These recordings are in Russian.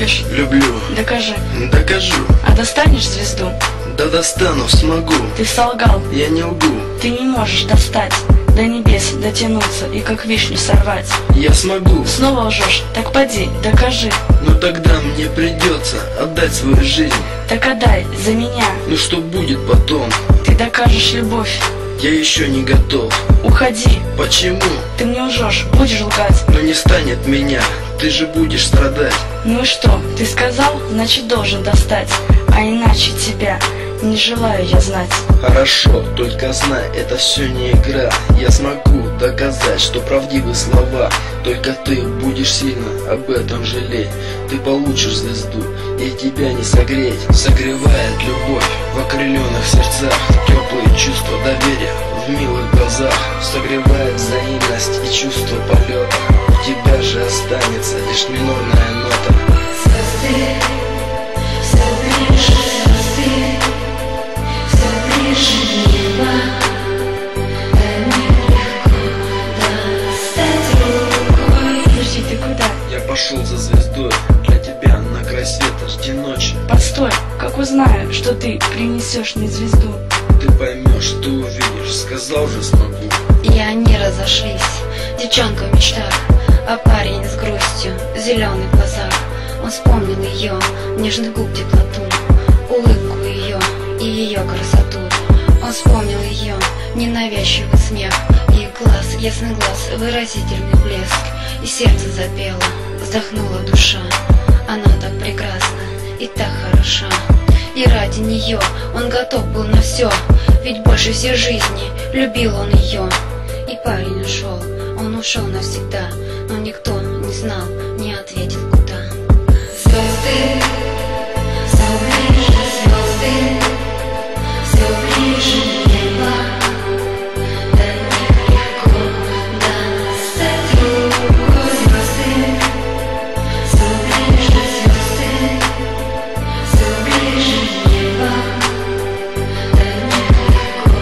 любишь? Люблю. Докажи. Докажу. А достанешь звезду? Да достану, смогу. Ты солгал. Я не лгу. Ты не можешь достать до небес дотянуться и как вишню сорвать. Я смогу. Снова лжешь, так поди, докажи. Но тогда мне придется отдать свою жизнь. Так отдай за меня. Ну что будет потом? Ты докажешь любовь. Я еще не готов. Уходи. Почему? Ты мне лжешь, будешь лгать. Но не станет меня, ты же будешь страдать. Ну и что, ты сказал, значит должен достать. А иначе тебя не желаю я знать. Хорошо, только знай, это все не игра. Я смогу доказать, что правдивы слова. Только ты будешь сильно об этом жалеть. Ты получишь звезду, и тебя не согреть. Согревает любовь в окрыленных сердцах, теплые чувства доверия в милых глазах. Согревает взаимность и чувство полета. У тебя же останется лишь минорная нота. Звезды, все ближе, звезды, все ближе небо. До них легко достать рукой. Подожди, ты куда? Я пошел за звездой, для тебя на край света, жди ночи. Постой, как узнаю, что ты принесешь мне звезду? Ты поймешь, ты увидишь, сказал же смогу. И они разошлись, девчонка в мечтах, а парень с грустью, зеленый глазах. Он вспомнил ее, нежных губ теплоту, улыбку ее и ее красоту. Он вспомнил ее, ненавязчивый смех, их глаз, ясный глаз, выразительный блеск. И сердце запело, вздохнула душа. Она так прекрасна и так хороша. И ради нее он готов был на все, ведь больше всей жизни любил он ее. И парень ушел, он ушел навсегда, но никто не знал, не ответил куда. Звезды, все ближе звезды, все ближе небо. До них легко достать рукой. Звезды, все ближе звезды, все ближе небо. До них легко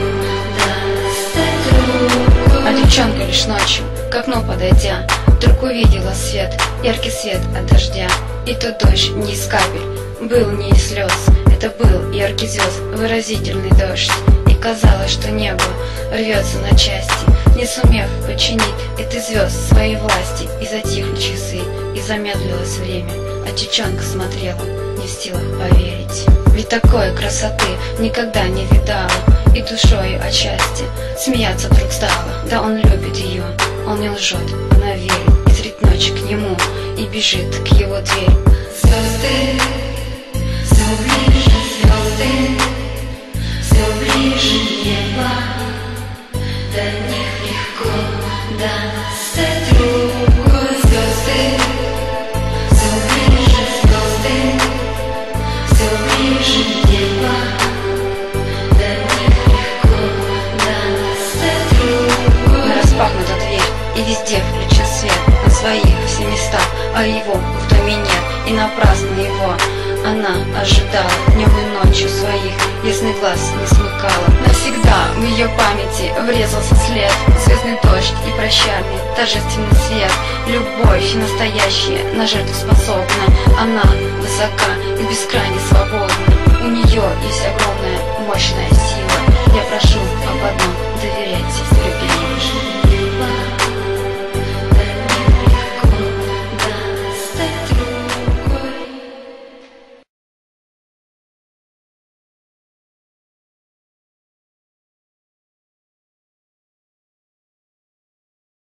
достать рукой. А девчонка лишь ночью к окну подойдя, вдруг увидела свет, яркий свет от дождя. И тот дождь не из капель, был не из слез, это был яркий звезд, выразительный дождь. И казалось, что небо рвется на части, не сумев подчинить этой звезд своей власти. И затихли часы, и замедлилось время, а девчонка смотрела, не в силах поверить. Ведь такой красоты никогда не видала, и душою отчасти смеяться вдруг стала. Да он любит ее, он не лжет, она верит, и средь ночи к нему и бежит к его двери. Звезды, все ближе звезды, все ближе небо. До них легко достать рукой. Звезды, все ближе звезды, все ближе небо. До них легко достать рукой. Но распахнута дверь, и везде включен свет, на своих все местах, а его в доме нет. И напрасно его она ожидала, днем и ночью своих ясный глаз не смыкала. Навсегда в ее памяти врезался след, звездный дождь и прощальный торжественный свет. Любовь настоящая на жертву способна, она высока и бескрайне свободна. У нее есть огромная мощная сила. Я прошу